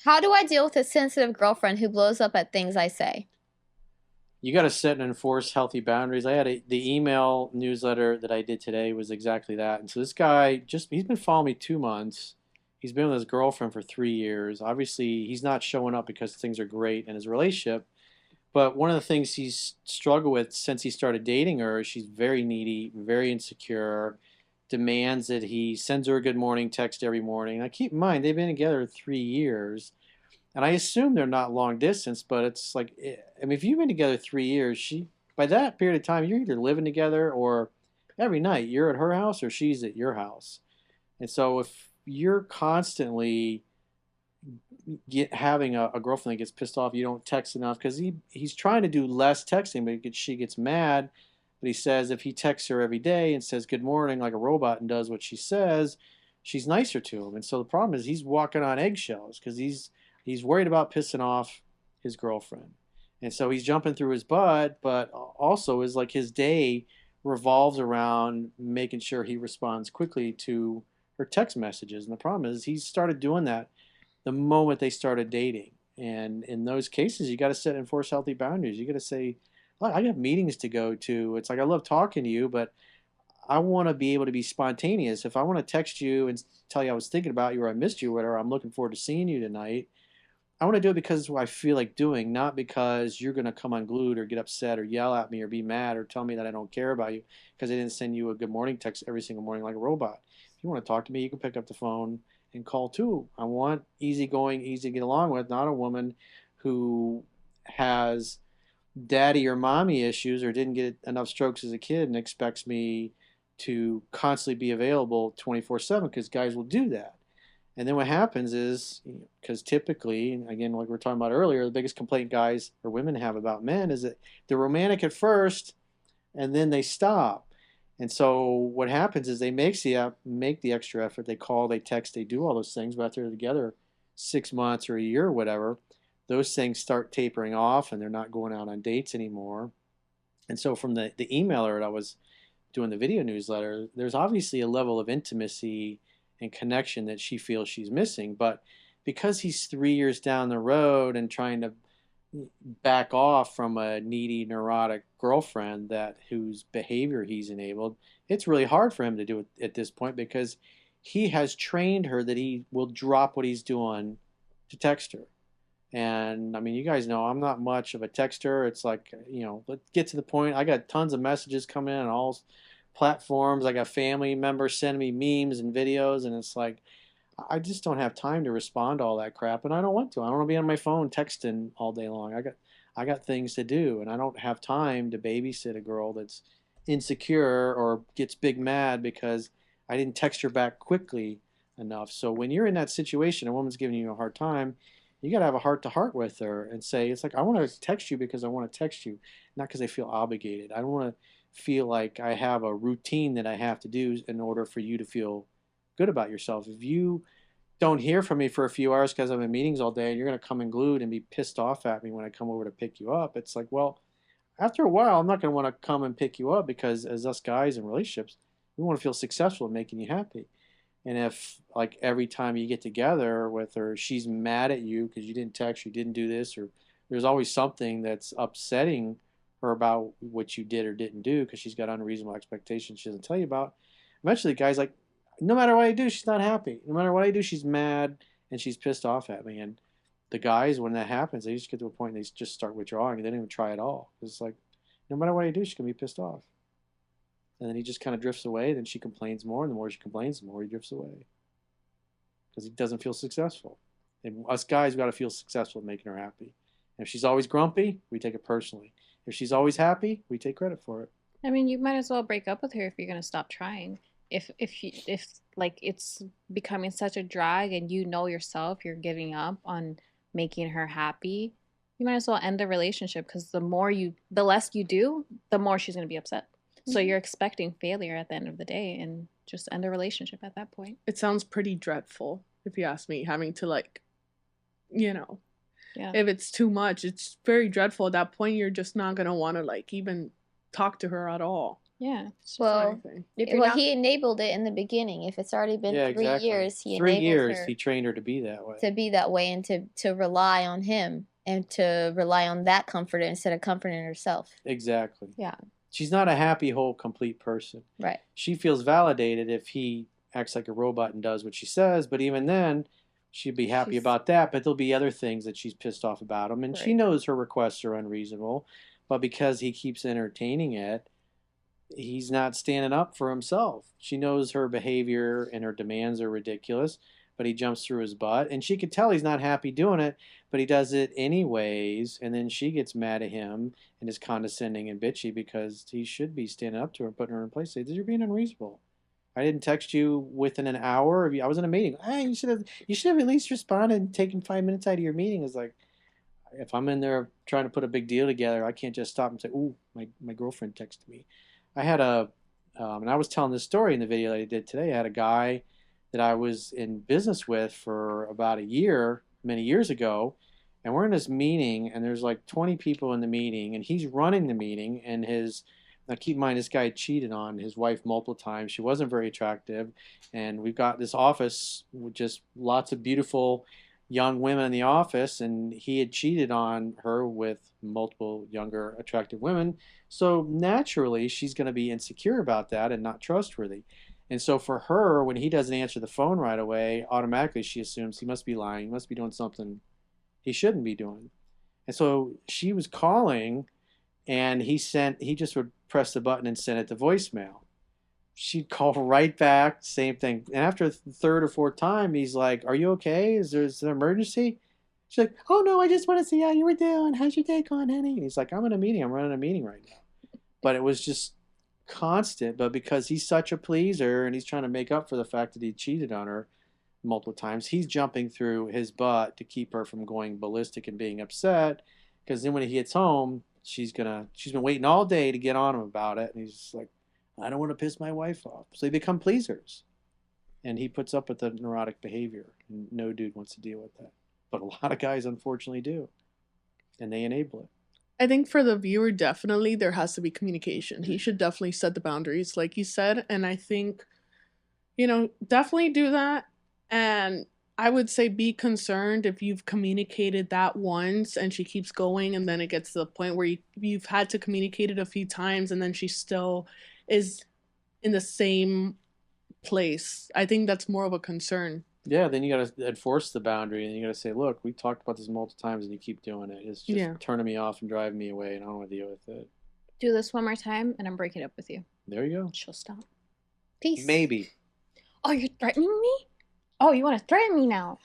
How do I deal with a sensitive girlfriend who blows up at things I say? You got to set and enforce healthy boundaries. The email newsletter that I did today was exactly that. And so this guy he's been following me 2 months. He's been with his girlfriend for 3 years. Obviously, he's not showing up because things are great in his relationship. But one of the things he's struggled with since he started dating her, she's very needy, very insecure, demands that he sends her a good morning text every morning. Now, keep in mind, they've been together 3 years. And I assume they're not long distance, but it's like, I mean, if you've been together 3 years, by that period of time, you're either living together or every night you're at her house or she's at your house. And so if you're constantly having a girlfriend that gets pissed off, you don't text enough because he's trying to do less texting, but she gets mad. But he says if he texts her every day and says good morning like a robot and does what she says, she's nicer to him. And so the problem is he's walking on eggshells because he's worried about pissing off his girlfriend. And so he's jumping through his butt, but also is like his day revolves around making sure he responds quickly to her text messages. And the problem is he started doing that the moment they started dating. And in those cases, you got to set and enforce healthy boundaries. You got to say, look, I got meetings to go to. It's like, I love talking to you, but I want to be able to be spontaneous. If I want to text you and tell you I was thinking about you or I missed you or whatever, I'm looking forward to seeing you tonight. I want to do it because it's what I feel like doing, not because you're going to come unglued or get upset or yell at me or be mad or tell me that I don't care about you because I didn't send you a good morning text every single morning like a robot. If you want to talk to me, you can pick up the phone and call too. I want easygoing, easy to get along with, not a woman who has daddy or mommy issues or didn't get enough strokes as a kid and expects me to constantly be available 24/7 because guys will do that. And then what happens is, because typically, again, like we were talking about earlier, the biggest complaint guys or women have about men is that they're romantic at first and then they stop. And so what happens is they make the extra effort. They call, they text, they do all those things. But after they're together 6 months or a year or whatever, those things start tapering off and they're not going out on dates anymore. And so from the emailer that I was doing the video newsletter, there's obviously a level of intimacy and connection that she feels she's missing. But because he's 3 years down the road and trying to back off from a needy, neurotic girlfriend that whose behavior he's enabled, it's really hard for him to do it at this point because he has trained her that he will drop what he's doing to text her. And I mean, you guys know I'm not much of a texter. It's like, let's get to the point. I got tons of messages coming in on all platforms. I got family members sending me memes and videos, and it's like, I just don't have time to respond to all that crap, and I don't want to. I don't want to be on my phone texting all day long. I got things to do, and I don't have time to babysit a girl that's insecure or gets big mad because I didn't text her back quickly enough. So when you're in that situation, a woman's giving you a hard time, you got to have a heart to heart with her and say, it's like, I want to text you because I want to text you, not because I feel obligated. I don't want to feel like I have a routine that I have to do in order for you to feel good about yourself. If you don't hear from me for a few hours because I'm in meetings all day and you're going to come and glued and be pissed off at me when I come over to pick you up, it's like, well, after a while, I'm not going to want to come and pick you up because as us guys in relationships, we want to feel successful in making you happy. And if like every time you get together with her, she's mad at you because you didn't text, you didn't do this, or there's always something that's upsetting her about what you did or didn't do because she's got unreasonable expectations she doesn't tell you about. Eventually, the guy's like, no matter what I do, she's not happy. No matter what I do, she's mad and she's pissed off at me. And the guys, when that happens, they just get to a point and they just start withdrawing. And they don't even try at all. It's like, no matter what I do, she's gonna be pissed off. And then he just kind of drifts away. Then she complains more, and the more she complains, the more he drifts away because he doesn't feel successful. And us guys, we got to feel successful in making her happy. And if she's always grumpy, we take it personally. If she's always happy, we take credit for it. I mean, you might as well break up with her if you're gonna stop trying. If like it's becoming such a drag and you know yourself you're giving up on making her happy, you might as well end the relationship because the less you do, the more she's gonna be upset. So you're expecting failure at the end of the day and just end a relationship at that point. It sounds pretty dreadful, if you ask me, having to you know, Yeah. if it's too much, it's very dreadful. At that point, you're just not gonna want to even talk to her at all. Yeah. It's just Well, anything. If you're well, not, he enabled it in the beginning. If it's already been Yeah, 3 exactly. years, he 3 enabled years her he trained her to be that way. to be that way and to rely on him and to rely on that comforter instead of comforting herself. Exactly. yeah. She's not a happy, whole, complete person. Right. She feels validated if he acts like a robot and does what she says, but even then, she'd be happy She's- about that. But there'll be other things that she's pissed off about him, and she Right. knows her requests are unreasonable, but because he keeps entertaining it, he's not standing up for himself. She knows her behavior and her demands are ridiculous, but he jumps through his butt, and she could tell he's not happy doing it, but he does it anyways, and then she gets mad at him and is condescending and bitchy because he should be standing up to her and putting her in place. Say, you're being unreasonable. I didn't text you within an hour. I was in a meeting. Hey, you should have at least responded and taken 5 minutes out of your meeting. It's like, if I'm in there trying to put a big deal together, I can't just stop and say, "Ooh, my girlfriend texted me." I had and I was telling this story in the video that I did today. I had a guy that I was in business with for about a year, many years ago, and we're in this meeting, and there's like 20 people in the meeting, and he's running the meeting, and now keep in mind, this guy cheated on his wife multiple times. She wasn't very attractive, and we've got this office with just lots of beautiful young women in the office, and he had cheated on her with multiple younger attractive women, so naturally she's going to be insecure about that and not trustworthy. And so for her, when he doesn't answer the phone right away, automatically she assumes he must be lying, he must be doing something he shouldn't be doing. And so she was calling, and he just would press the button and send it to voicemail. She'd call right back, same thing. And after the third or fourth time, he's like, "Are you okay? Is there an emergency?" She's like, "Oh no, I just want to see how you were doing. How's your day going, honey?" And he's like, "I'm in a meeting. I'm running a meeting right now." But it was just constant. But because he's such a pleaser and he's trying to make up for the fact that he cheated on her multiple times, he's jumping through his butt to keep her from going ballistic and being upset. Because then when he gets home, she's been waiting all day to get on him about it, and he's just like, "I don't want to piss my wife off." So they become pleasers, and he puts up with the neurotic behavior, and no dude wants to deal with that. But a lot of guys unfortunately do, and they enable it. I think for the viewer, definitely there has to be communication. He should definitely set the boundaries, like you said. And I think, definitely do that. And I would say be concerned if you've communicated that once and she keeps going, and then it gets to the point where you've had to communicate it a few times and then she still is in the same place. I think that's more of a concern. Yeah, then you got to enforce the boundary, and you got to say, "Look, we talked about this multiple times, and you keep doing it. It's just turning me off and driving me away, and I don't want to deal with it." Do this one more time, and I'm breaking up with you. There you go. She'll stop. Peace. Maybe. Oh, you're threatening me? Oh, you want to threaten me now?